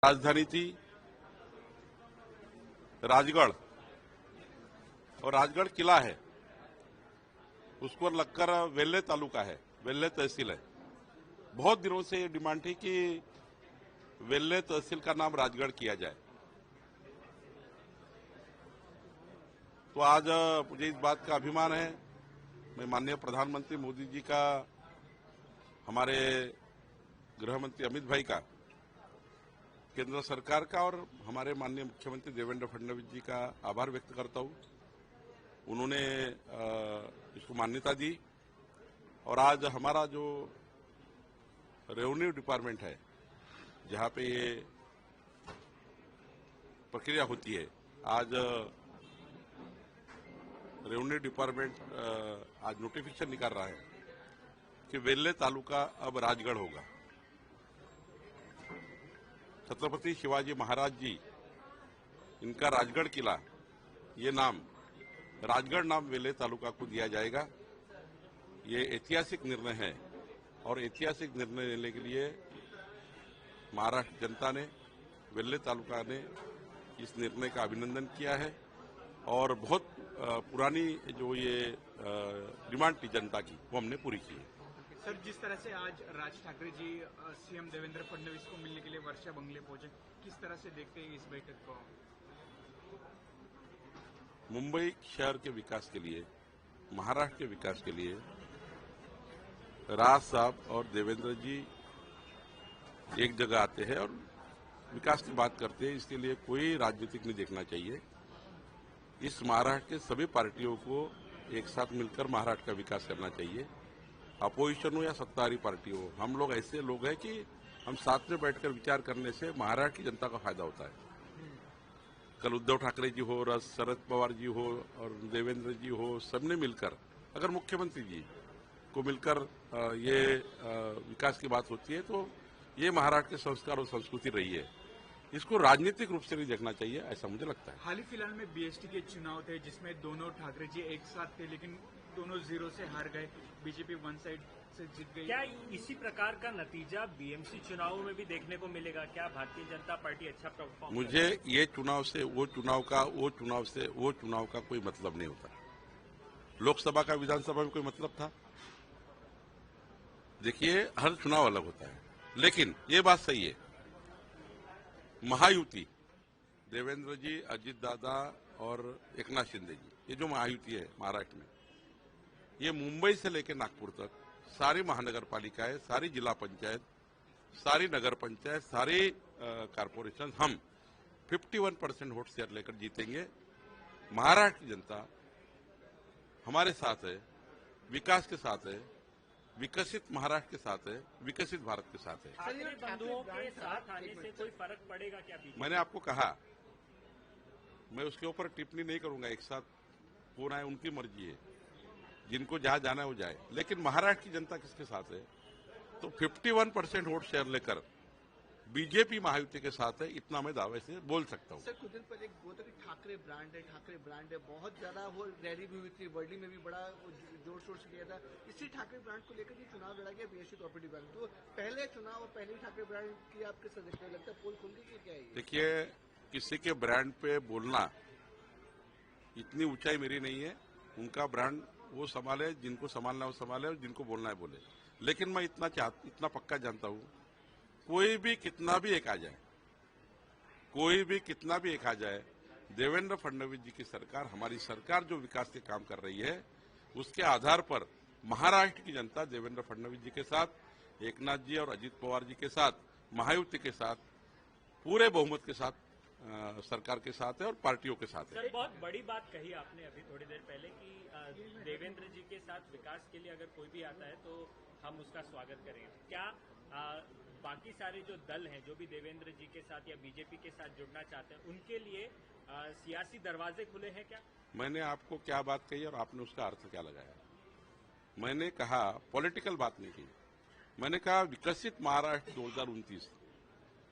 राजधानी थी राजगढ़, और राजगढ़ किला है, उसको लगकर वेल्हे तालुका है, वेल्हे तहसील है। बहुत दिनों से ये डिमांड थी कि वेल्हे तहसील का नाम राजगढ़ किया जाए। तो आज मुझे इस बात का अभिमान है, मैं माननीय प्रधानमंत्री मोदी जी का, हमारे गृह मंत्री अमित भाई का, केंद्र सरकार का और हमारे माननीय मुख्यमंत्री देवेंद्र फडणवीस जी का आभार व्यक्त करता हूं। उन्होंने इसको मान्यता दी और आज हमारा जो रेवेन्यू डिपार्टमेंट है, जहां पे ये प्रक्रिया होती है, आज रेवेन्यू डिपार्टमेंट आज नोटिफिकेशन निकाल रहा है कि वेल्हे तालुका अब राजगढ़ होगा। छत्रपति शिवाजी महाराज जी, इनका राजगढ़ किला, ये नाम राजगढ़ नाम वेल्हे तालुका को दिया जाएगा। ये ऐतिहासिक निर्णय है और ऐतिहासिक निर्णय लेने के लिए महाराष्ट्र जनता ने, वेल्हे तालुका ने इस निर्णय का अभिनंदन किया है और बहुत पुरानी जो ये डिमांड थी जनता की, वो हमने पूरी की है। सर, जिस तरह से आज राज ठाकरे जी सीएम देवेंद्र फडणवीस को मिलने के लिए वर्षा बंगले पहुंचे, किस तरह से देखते हैं इस बैठक को? मुंबई शहर के विकास के लिए, महाराष्ट्र के विकास के लिए राज साहब और देवेंद्र जी एक जगह आते हैं और विकास की बात करते हैं। इसके लिए कोई राजनीतिक नहीं देखना चाहिए। इस महाराष्ट्र के सभी पार्टियों को एक साथ मिलकर महाराष्ट्र का विकास करना चाहिए। अपोजिशन हो या सत्ताधारी पार्टी हो, हम लोग ऐसे लोग हैं कि हम साथ में बैठकर विचार करने से महाराष्ट्र की जनता का फायदा होता है। कल उद्धव ठाकरे जी हो, शरद पवार जी हो और देवेंद्र जी हो, सबने मिलकर, अगर मुख्यमंत्री जी को मिलकर ये विकास की बात होती है तो ये महाराष्ट्र के संस्कार और संस्कृति रही है। इसको राजनीतिक रूप से नहीं देखना चाहिए, ऐसा मुझे लगता है। हाल ही फिलहाल में बीएसटी के चुनाव थे जिसमें दोनों ठाकरे जी एक साथ थे, लेकिन दोनों 0 से हार गए। बीजेपी वन साइड से जीत गई। क्या इसी प्रकार का नतीजा बीएमसी चुनावों में भी देखने को मिलेगा? क्या भारतीय जनता पार्टी अच्छा परफॉर्म? मुझे ये चुनाव से वो चुनाव का, वो चुनाव से वो चुनाव का कोई मतलब नहीं होता। लोकसभा का विधानसभा में कोई मतलब था? देखिए, हर चुनाव अलग होता है, लेकिन ये बात सही है, महायुति देवेंद्र जी, अजित दादा और एकनाथ शिंदे जी, ये जो महायुति है महाराष्ट्र में, ये मुंबई से लेकर नागपुर तक सारी महानगर पालिकाएं, सारी जिला पंचायत, सारी नगर पंचायत, सारी कारपोरेशन, हम 51% वोट शेयर लेकर जीतेंगे। महाराष्ट्र की जनता हमारे साथ है, विकास के साथ है, विकसित महाराष्ट्र के साथ है, विकसित भारत के साथ है। ठाकरे बंधुओं के साथ आने से कोई फर्क पड़ेगा क्या? मैंने आपको कहा, मैं उसके ऊपर टिप्पणी नहीं करूंगा। एक साथ कौन आए उनकी मर्जी है, जिनको जहां जाना है वो जाए, लेकिन महाराष्ट्र की जनता किसके साथ है? तो 51% वोट शेयर लेकर बीजेपी महायुति के साथ है, इतना मैं दावे से बोल सकता हूँ। सर, कुछ दिन पहले एक बोलता कि ठाकरे ब्रांड है, ठाकरे ब्रांड है, बहुत ज्यादा वो रैली भी हुई थी, वर्ली में भी बड़ा जोर शोर से किया था। इसी ठाकरे ब्रांड को लेकर ये चुनाव लड़ा गया बीएसटी कोऑपरेटिव बैंक। तो पहले चुनाव और पहले ठाकरे ब्रांड की आपके सदस्य लगता है पोल खुल गई क्या है? देखिए, किसी के ब्रांड पे बोलना इतनी ऊंचाई मेरी नहीं है। उनका ब्रांड वो संभाले, जिनको संभालना है वो संभाले और जिनको बोलना है बोले। लेकिन मैं इतना पक्का जानता हूं, कोई भी कितना भी एक आ जाए, कोई भी कितना भी एक आ जाए, देवेंद्र फडणवीस जी की सरकार, हमारी सरकार जो विकास के काम कर रही है, उसके आधार पर महाराष्ट्र की जनता देवेंद्र फडणवीस जी के साथ, एकनाथ जी और अजित पवार जी के साथ, महायुति के साथ, पूरे बहुमत के साथ सरकार के साथ है और पार्टियों के साथ है। सर, बहुत बड़ी बात कही आपने अभी थोड़ी देर पहले कि देवेंद्र जी के साथ विकास के लिए अगर कोई भी आता है तो हम उसका स्वागत करेंगे। क्या बाकी सारे जो दल हैं, जो भी देवेंद्र जी के साथ या बीजेपी के साथ जुड़ना चाहते हैं, उनके लिए सियासी दरवाजे खुले हैं क्या? मैंने आपको क्या बात कही और आपने उसका अर्थ क्या लगाया? मैंने कहा, पॉलिटिकल बात नहीं की, मैंने कहा विकसित महाराष्ट्र 2029,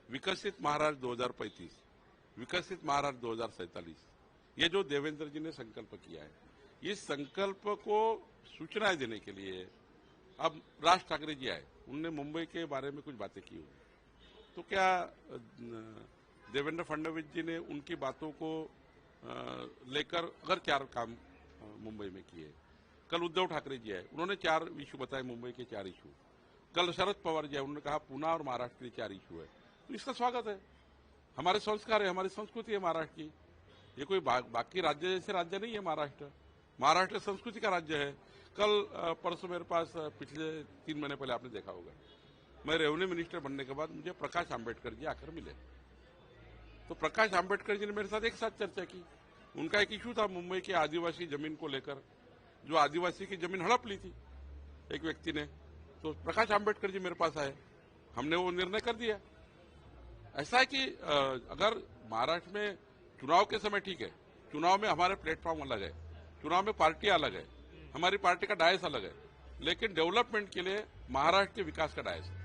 विकसित महाराष्ट्र 2035, विकसित महाराष्ट्र 2047, ये जो देवेंद्र जी ने संकल्प किया है, इस संकल्प को सूचनाएं देने के लिए अब राज ठाकरे जी आए। उनने मुंबई के बारे में कुछ बातें की हुई, तो क्या देवेंद्र फडणवीस जी ने उनकी बातों को लेकर अगर 4 काम मुंबई में किए। कल उद्धव ठाकरे जी आए, उन्होंने 4 इशू बताए, मुंबई के 4 इशू। कल शरद पवार जी आए, उन्होंने कहा पुणे और महाराष्ट्र के लिए 4 इशू है, तो इसका स्वागत है। हमारे संस्कार है, हमारी संस्कृति है महाराष्ट्र की। ये कोई बाकी राज्य जैसे राज्य नहीं है महाराष्ट्र। महाराष्ट्र संस्कृति का राज्य है। कल परसों मेरे पास पिछले 3 महीने पहले आपने देखा होगा, मैं रेवेन्यू मिनिस्टर बनने के बाद मुझे प्रकाश आंबेडकर जी आकर मिले। तो प्रकाश आंबेडकर जी ने मेरे साथ एक साथ चर्चा की। उनका एक इशू था मुंबई के आदिवासी जमीन को लेकर, जो आदिवासी की जमीन हड़प ली थी एक व्यक्ति ने। तो प्रकाश आंबेडकर जी मेरे पास आए, हमने वो निर्णय कर दिया। ऐसा है कि अगर महाराष्ट्र में चुनाव के समय ठीक है, चुनाव में हमारे प्लेटफॉर्म अलग है, चुनाव में पार्टी अलग है, हमारी पार्टी का डायस अलग है, लेकिन डेवलपमेंट के लिए महाराष्ट्र के विकास का डायस है।